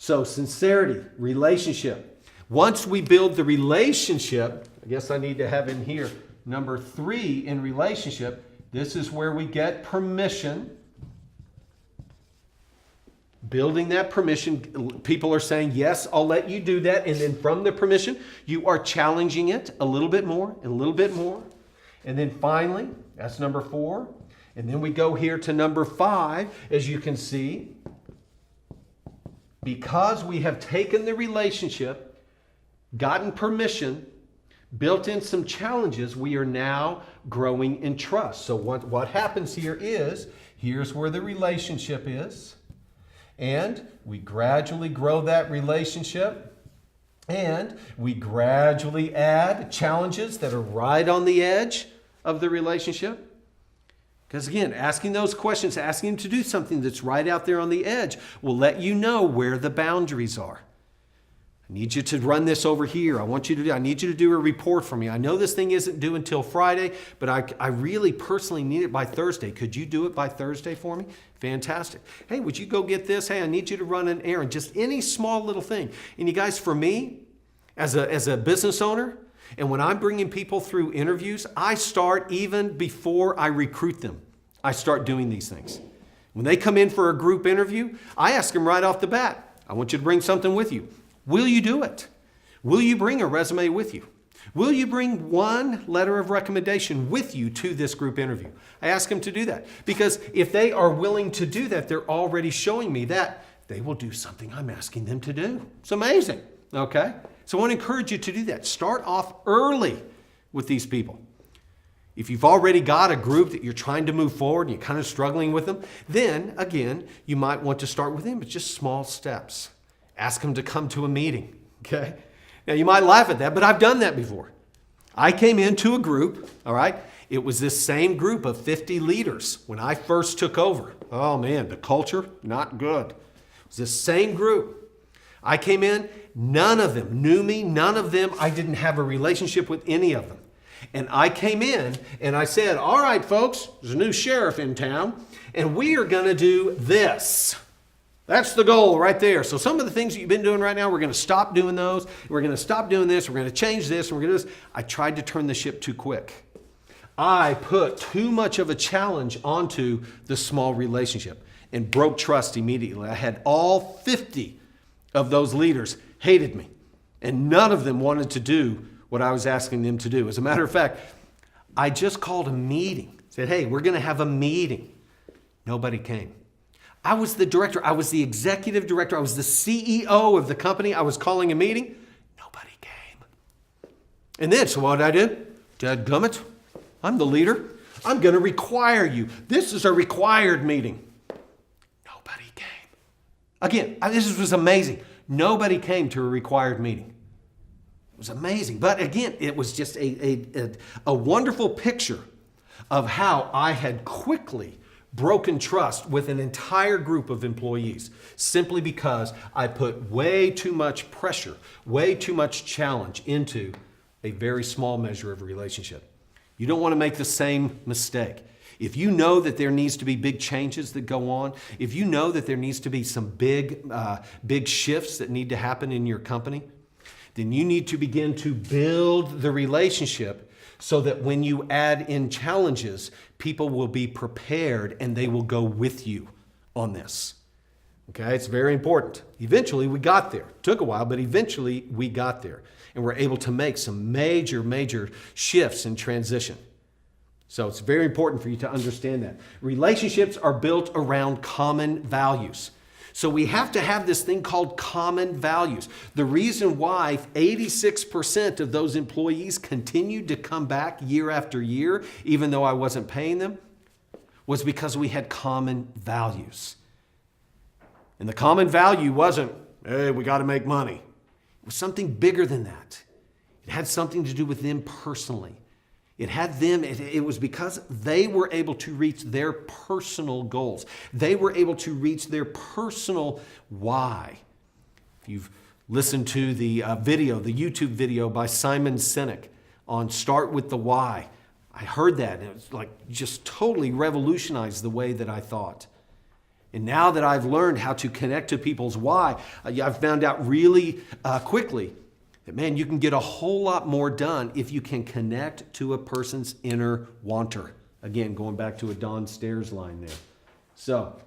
So sincerity, relationship. Once we build the relationship, I guess I need to have in here number 3 in relationship. This is where we get permission. Building that permission, people are saying, yes, I'll let you do that. And then from the permission, you are challenging it a little bit more and a little bit more. And then finally, that's number 4. And then we go here to number 5, as you can see. Because we have taken the relationship, gotten permission, built in some challenges, we are now growing in trust. So what happens here is, here's where the relationship is. And we gradually grow that relationship. And we gradually add challenges that are right on the edge of the relationship. Because again, asking those questions, asking them to do something that's right out there on the edge will let you know where the boundaries are. I need you to run this over here. I need you to do a report for me. I know this thing isn't due until Friday, but I really personally need it by Thursday. Could you do it by Thursday for me? Fantastic. Hey, would you go get this? Hey, I need you to run an errand. Just any small little thing. And you guys, for me, as a business owner, and when I'm bringing people through interviews, I start even before I recruit them. I start doing these things. When they come in for a group interview, I ask them right off the bat, I want you to bring something with you. Will you do it? Will you bring a resume with you? Will you bring one letter of recommendation with you to this group interview? I ask them to do that because if they are willing to do that, they're already showing me that they will do something I'm asking them to do. It's amazing, okay? So I want to encourage you to do that. Start off early with these people. If you've already got a group that you're trying to move forward and you're kind of struggling with them, then again, you might want to start with them with just small steps. Ask them to come to a meeting, okay? Now you might laugh at that, but I've done that before. I came into a group, all right? It was this same group of 50 leaders when I first took over. Oh man, the culture, not good. It was this same group. I came in, none of them knew me, none of them, I didn't have a relationship with any of them. And I came in and I said, all right, folks, there's a new sheriff in town, and we are going to do this. That's the goal right there. So some of the things that you've been doing right now, we're going to stop doing those. We're going to stop doing this. We're going to change this. And we're going to do this. I tried to turn the ship too quick. I put too much of a challenge onto the small relationship and broke trust immediately. I had all 50 of those leaders hated me, and none of them wanted to do what I was asking them to do. As a matter of fact, I just called a meeting, said, hey, we're going to have a meeting. Nobody came. I was the director. I was the executive director. I was the CEO of the company. I was calling a meeting. Nobody came. And then, so what did I do? Dadgummit, I'm the leader. I'm going to require you. This is a required meeting. Nobody came. Again, this was amazing. Nobody came to a required meeting. It was amazing. But again, it was just a wonderful picture of how I had quickly broken trust with an entire group of employees simply because I put way too much pressure, way too much challenge into a very small measure of a relationship. You don't want to make the same mistake. If you know that there needs to be big changes that go on, if you know that there needs to be some big shifts that need to happen in your company, then you need to begin to build the relationship so that when you add in challenges, people will be prepared and they will go with you on this. Okay, it's very important. Eventually we got there. It took a while, but eventually we got there. And we're able to make some major shifts in transition. So it's very important for you to understand that. Relationships are built around common values. So we have to have this thing called common values. The reason why 86% of those employees continued to come back year after year, even though I wasn't paying them, was because we had common values. And the common value wasn't, hey, we got to make money. It was something bigger than that. It had something to do with them personally. It had them, it was because they were able to reach their personal goals. They were able to reach their personal why. If you've listened to the YouTube video by Simon Sinek on Start with the Why, I heard that and it was like just totally revolutionized the way that I thought. And now that I've learned how to connect to people's why, I've found out really quickly that, man, you can get a whole lot more done if you can connect to a person's inner wanter. Again, going back to a Don Staires line there. So,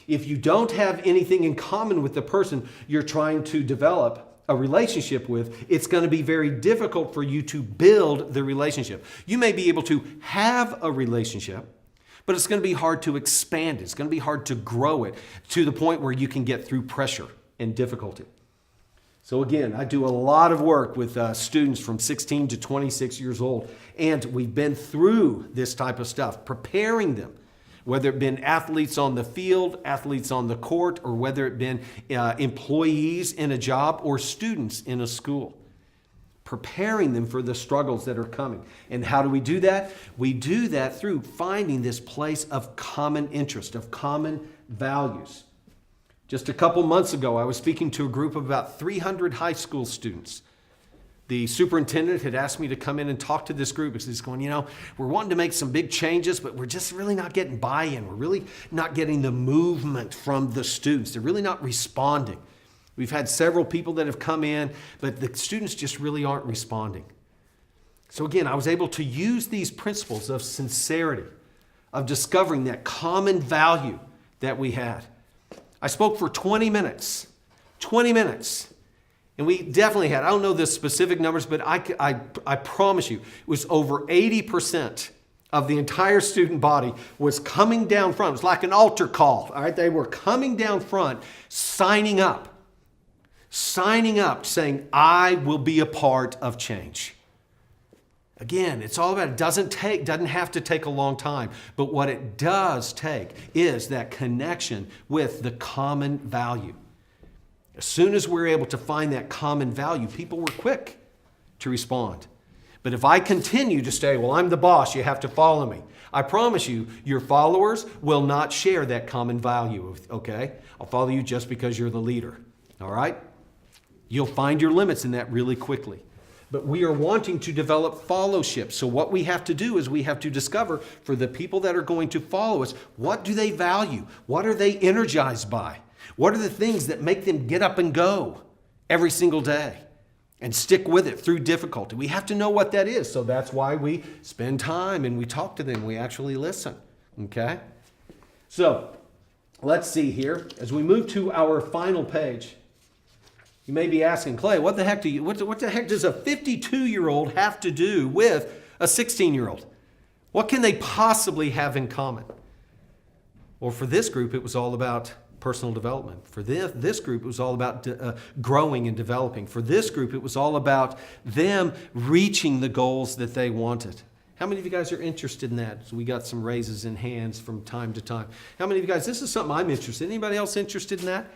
if you don't have anything in common with the person you're trying to develop a relationship with, it's going to be very difficult for you to build the relationship. You may be able to have a relationship, but it's going to be hard to expand it. It's going to be hard to grow it to the point where you can get through pressure and difficulty. So again, I do a lot of work with students from 16 to 26 years old, and we've been through this type of stuff, preparing them, whether it been athletes on the field, athletes on the court, or whether it been employees in a job or students in a school. Preparing them for the struggles that are coming. And how do we do that? We do that through finding this place of common interest, of common values. Just a couple months ago, I was speaking to a group of about 300 high school students. The superintendent had asked me to come in and talk to this group because he's going, we're wanting to make some big changes, but we're just really not getting buy-in. We're really not getting the movement from the students. They're really not responding. We've had several people that have come in, but the students just really aren't responding. So again, I was able to use these principles of sincerity, of discovering that common value that we had. I spoke for 20 minutes. 20 minutes. And we definitely had, I don't know the specific numbers, but I promise you, it was over 80% of the entire student body was coming down front. It was like an altar call. All right, they were coming down front, signing up, saying, I will be a part of change. Again, it's all about, it doesn't have to take a long time, but what it does take is that connection with the common value. As soon as we're able to find that common value, people were quick to respond. But if I continue to say, well, I'm the boss, you have to follow me, I promise you, your followers will not share that common value, okay? I'll follow you just because you're the leader, all right? You'll find your limits in that really quickly. But we are wanting to develop followship. So what we have to do is we have to discover for the people that are going to follow us, what do they value? What are they energized by? What are the things that make them get up and go every single day and stick with it through difficulty? We have to know what that is. So that's why we spend time and we talk to them. We actually listen. Okay? So let's see here. As we move to our final page, you may be asking, Clay, what the heck does a 52-year-old have to do with a 16-year-old? What can they possibly have in common? Well, for this group, it was all about personal development. For this group, it was all about growing and developing. For this group, it was all about them reaching the goals that they wanted. How many of you guys are interested in that? So we got some raises in hands from time to time. How many of you guys, this is something I'm interested in. Anybody else interested in that?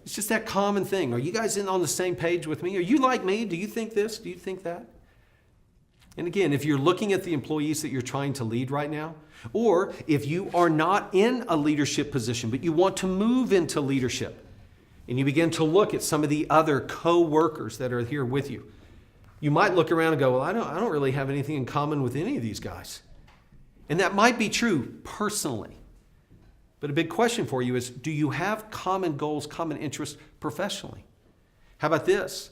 It's just that common thing. Are you guys on the same page with me? Are you like me? Do you think this? Do you think that? And again, if you're looking at the employees that you're trying to lead right now, or if you are not in a leadership position, but you want to move into leadership, and you begin to look at some of the other co-workers that are here with you, you might look around and go, well, I don't really have anything in common with any of these guys. And that might be true personally. But a big question for you is, do you have common goals, common interests professionally? How about this?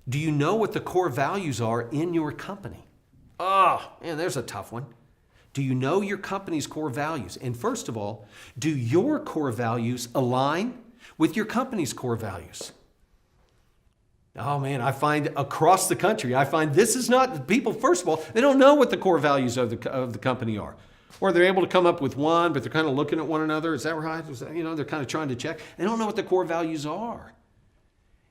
Do you know what the core values are in your company? Oh, man, there's a tough one. Do you know your company's core values? And first of all, do your core values align with your company's core values? Oh man, I find across the country, this is not, people, first of all, they don't know what the core values of the company are. Or they're able to come up with one, but they're kind of looking at one another. Is that right? They're kind of trying to check. They don't know what the core values are.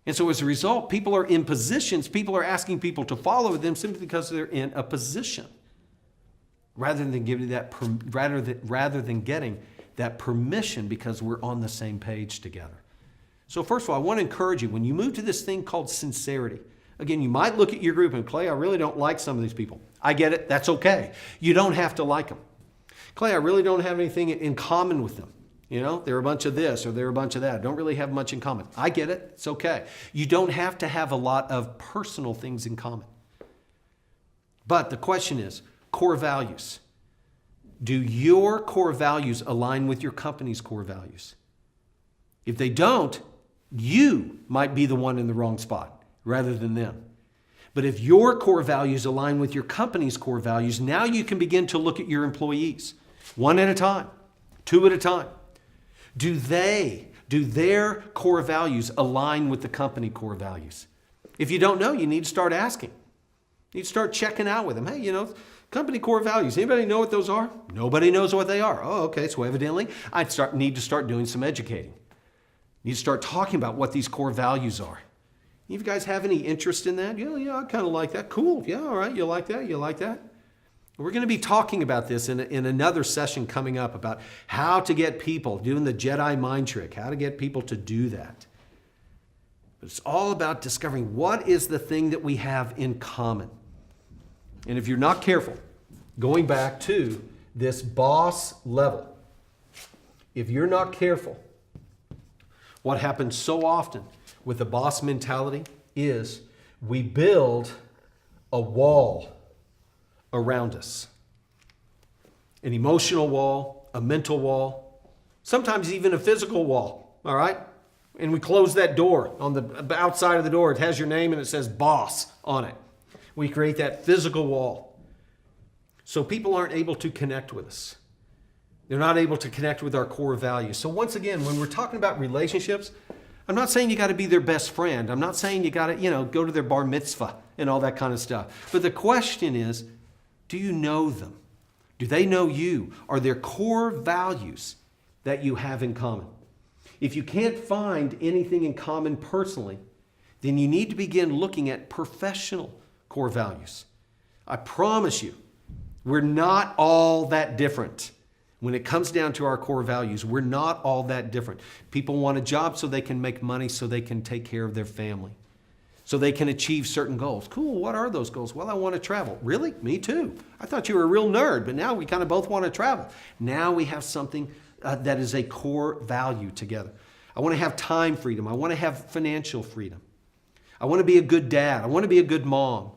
And so as a result, people are in positions, people are asking people to follow them simply because they're in a position. Rather than getting that permission because we're on the same page together. So first of all, I want to encourage you, when you move to this thing called sincerity, again, you might look at your group and, Clay, I really don't like some of these people. I get it. That's okay. You don't have to like them. Clay, I really don't have anything in common with them. They're a bunch of this or they're a bunch of that. I don't really have much in common. I get it. It's okay. You don't have to have a lot of personal things in common. But the question is, core values. Do your core values align with your company's core values? If they don't, you might be the one in the wrong spot rather than them. But if your core values align with your company's core values, now you can begin to look at your employees one at a time, two at a time. Do their core values align with the company core values? If you don't know, you need to start asking. You need to start checking out with them. Hey, company core values. Anybody know what those are? Nobody knows what they are. Oh, okay. So evidently, I need to start doing some educating. Need to start talking about what these core values are. You guys have any interest in that? Yeah, I kind of like that. Cool. Yeah, all right. You like that? You like that? We're going to be talking about this in another session coming up about how to get people, doing the Jedi mind trick, how to get people to do that. But it's all about discovering what is the thing that we have in common. And if you're not careful, going back to this boss level, if you're not careful, what happens so often with the boss mentality is we build a wall around us. An emotional wall, a mental wall, sometimes even a physical wall, all right? And we close that door. On the outside of the door, it has your name and it says boss on it. We create that physical wall. So people aren't able to connect with us. They're not able to connect with our core values. So once again, when we're talking about relationships, I'm not saying you got to be their best friend. I'm not saying you got to, go to their bar mitzvah and all that kind of stuff. But the question is, do you know them? Do they know you? Are there core values that you have in common? If you can't find anything in common personally, then you need to begin looking at professional core values. I promise you, we're not all that different. When it comes down to our core values, we're not all that different. People want a job so they can make money, so they can take care of their family, so they can achieve certain goals. Cool, what are those goals? Well, I want to travel. Really? Me too. I thought you were a real nerd, but now we kind of both want to travel. Now we have something that is a core value together. I want to have time freedom. I want to have financial freedom. I want to be a good dad. I want to be a good mom.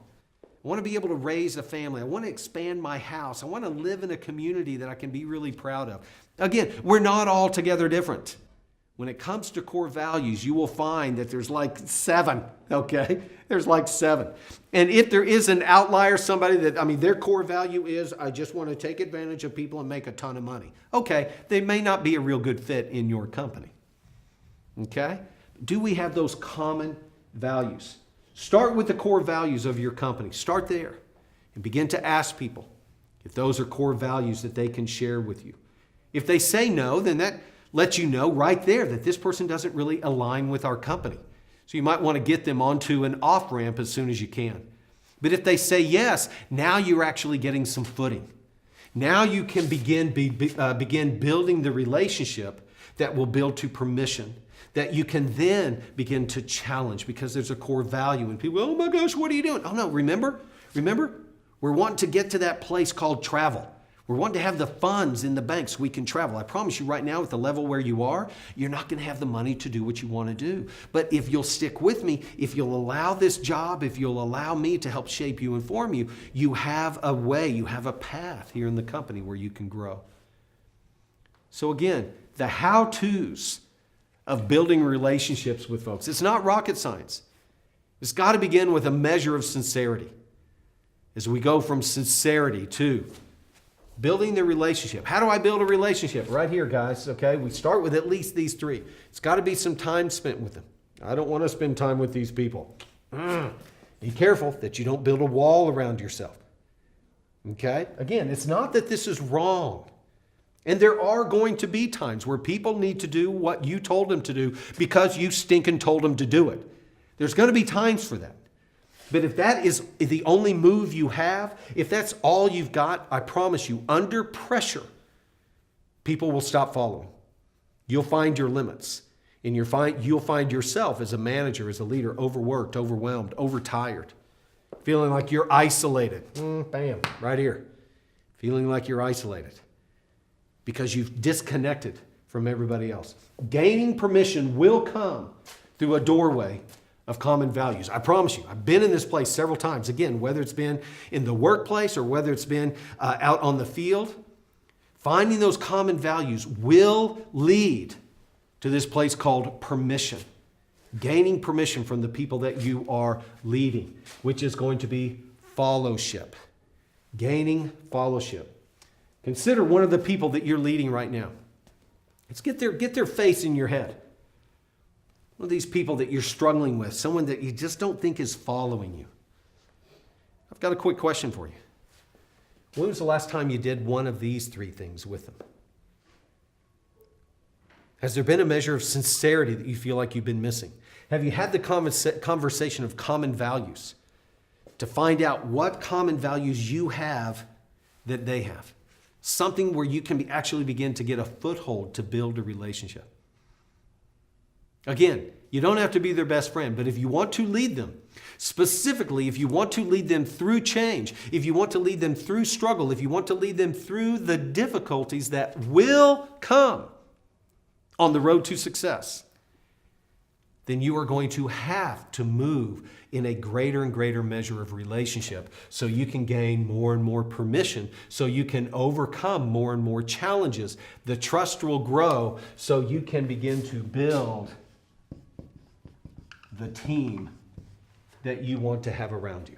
I want to be able to raise a family. I want to expand my house. I want to live in a community that I can be really proud of. Again, we're not all together different. When it comes to core values, you will find that there's like 7, okay? There's like 7. And if there is an outlier, somebody that, their core value is, I just want to take advantage of people and make a ton of money. Okay, they may not be a real good fit in your company. Okay? Do we have those common values? Start with the core values of your company. Start there and begin to ask people if those are core values that they can share with you. If they say no, then that lets you know right there that this person doesn't really align with our company. So you might want to get them onto an off-ramp as soon as you can. But if they say yes, now you're actually getting some footing. Now you can begin building the relationship that will build to permission, that you can then begin to challenge because there's a core value. And people, oh my gosh, what are you doing? Oh no, remember? We're wanting to get to that place called travel. We're wanting to have the funds in the bank so we can travel. I promise you right now, with the level where you are, you're not going to have the money to do what you want to do. But if you'll stick with me, if you'll allow this job, if you'll allow me to help shape you and form you, you have a way, you have a path here in the company where you can grow. So again, the how-tos of building relationships with folks. It's not rocket science. It's got to begin with a measure of sincerity. As we go from sincerity to building the relationship. How do I build a relationship? Right here, guys, okay? We start with at least these 3. It's got to be some time spent with them. I don't want to spend time with these people. Be careful that you don't build a wall around yourself. Okay? Again, it's not that this is wrong. And there are going to be times where people need to do what you told them to do because you stinking told them to do it. There's going to be times for that. But if that is the only move you have, if that's all you've got, I promise you, under pressure, people will stop following. You'll find your limits. And you'll find yourself as a manager, as a leader, overworked, overwhelmed, overtired, feeling like you're isolated. Bam, right here. Feeling like you're isolated because you've disconnected from everybody else. Gaining permission will come through a doorway of common values. I promise you, I've been in this place several times. Again, whether it's been in the workplace or whether it's been out on the field, Finding those common values will lead to this place called permission. Gaining permission from the people that you are leading, which is going to be fellowship. Gaining fellowship. Consider one of the people that you're leading right now. Let's get their face in your head. One of these people that you're struggling with, someone that you just don't think is following you. I've got a quick question for you. When was the last time you did one of these three things with them? Has there been a measure of sincerity that you feel like you've been missing? Have you had the conversation of common values to find out what common values you have that they have? Something where you can actually begin to get a foothold to build a relationship. Again, you don't have to be their best friend, but if you want to lead them, specifically if you want to lead them through change, if you want to lead them through struggle, if you want to lead them through the difficulties that will come on the road to success, then you are going to have to move in a greater and greater measure of relationship so you can gain more and more permission, so you can overcome more and more challenges. The trust will grow so you can begin to build the team that you want to have around you.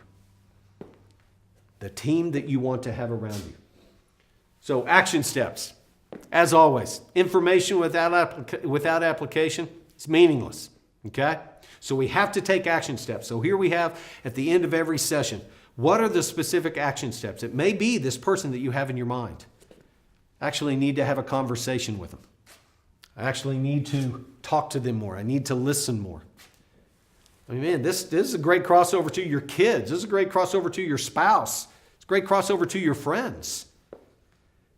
The team that you want to have around you. So action steps. As always, information without application is meaningless. Okay? So we have to take action steps. So here we have at the end of every session, what are the specific action steps? It may be this person that you have in your mind. I actually need to have a conversation with them. I actually need to talk to them more. I need to listen more. I mean, man, this is a great crossover to your kids. This is a great crossover to your spouse. It's a great crossover to your friends.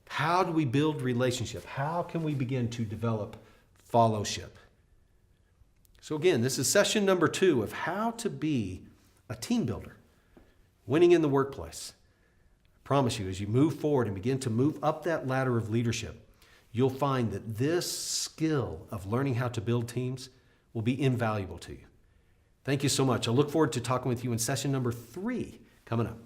How do we build relationship? How can we begin to develop fellowship? So again, this is session number 2 of how to be a team builder, winning in the workplace. I promise you, as you move forward and begin to move up that ladder of leadership, you'll find that this skill of learning how to build teams will be invaluable to you. Thank you so much. I look forward to talking with you in session number 3 coming up.